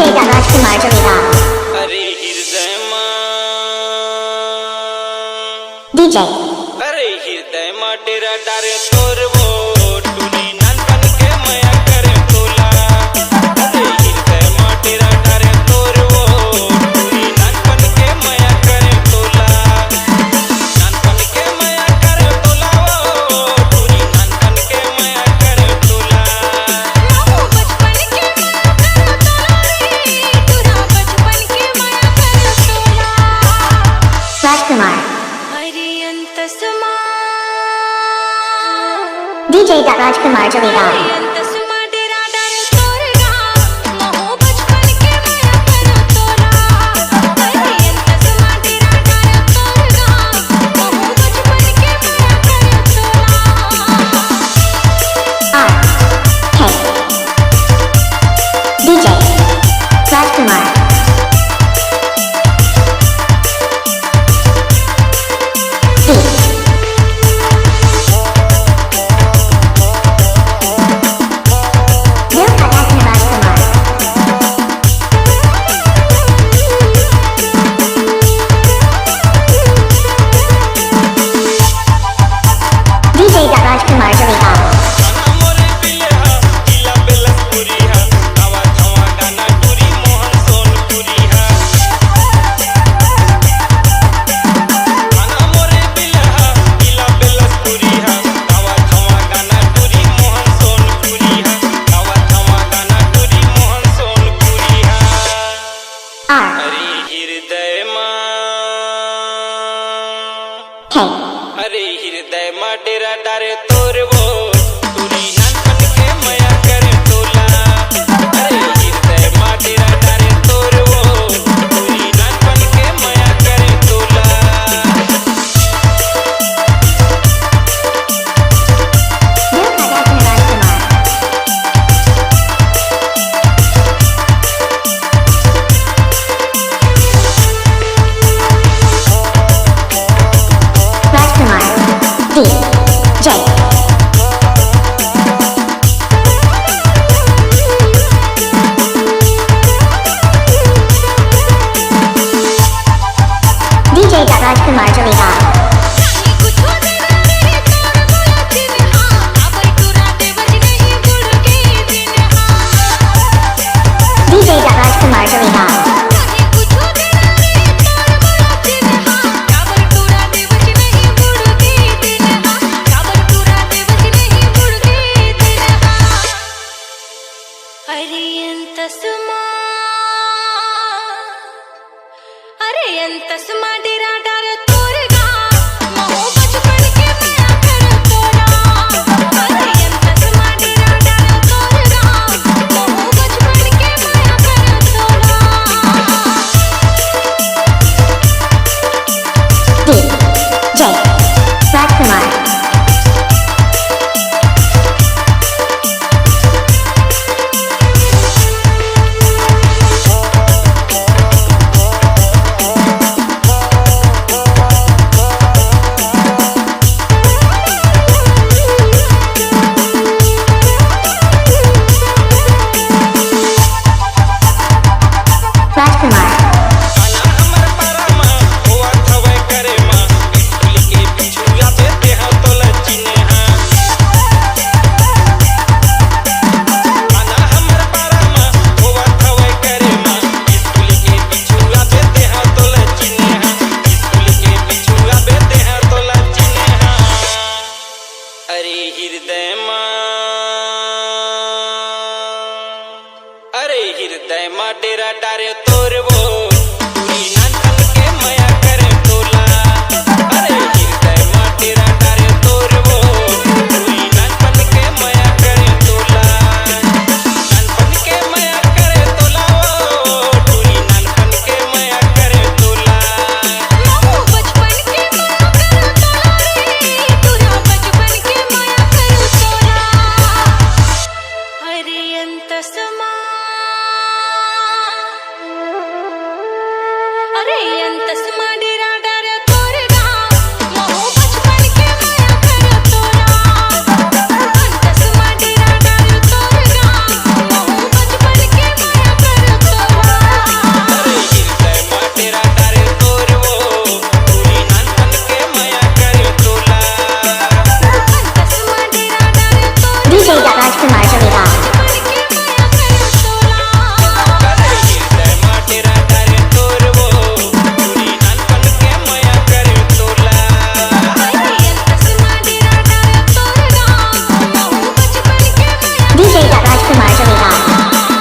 DJ राजकुमार जवेदा अरे हृदय DJ अरे हृदय डेरा डारे तोर वो टूनी नानपन के मया करे तोला। अरे हृदय डेरा डारे तोर वो टूनी नानपन के मया करे तोला। नानपन के मया करे तोला वो टूनी नानपन के मया करे तोला। बचपन के माया कर तोला तुरा बचपन के माया कर तोला। राजकुमार हरि अंत सुमा DJ राजकुमार जवेदा अंत सुमा डेरा डारे तोर गा महू बचपन के माया कर तोला। हरि अंत सुमा डेरा डारे तोर गा महू बचपन के माया कर तोला। DJ राजकुमार राजकुमार जवेदा मोरे बिलहा किला बेलसपुरी हा आवा धवा गाना टूरी मोहन सोनपुरी हा। मोरे बिलहा किला बेलसपुरी हा आवा धवा गाना टूरी मोहन सोनपुरी हा आवा धवा गाना टूरी मोहन सोनपुरी हा। अरे हृदय अरे हृदय डेरा डारे तोर वो टूरी नानपन के मया करे तोला। अरे हृदय डेरा डारे तोर वो टूरी नानपन के मया करे तोला। राजकुमार जवेदा कुछ हो देना मेरे तोर बोला दिन हाँ अब तुरा देवज नहीं बुड़ के दिन हाँ। DJ राजकुमार जवेदा कुछ हो देना मेरे तोर बोला दिन हाँ अब तुरा देवज नहीं बुड़ के दिन हाँ अब तुरा देवज नहीं बुड़ के दिन हाँ। हरि अंत सुमा अरे अंत सुमा डेरा डारे तोर गा महू बचपन के माया कर तोला। अरे अंत सुमा डेरा डारे तोर गा महू बचपन के माया कर तोला। DJ राजकुमार राजकुमार आना हमर परमा हुआ थवे करे मां स्कूल के पिछुआ पे देहा तोला चिन्हे हा। आना हमर परमा हुआ थवे करे मां स्कूल के पिछुआ पे देहा तोला चिन्हे हा। स्कूल के पिछुआ पे देहा तोला चिन्हे हा। अरे हृदय अरे हृदय डेरा डारे तोर वो टूरी नानपन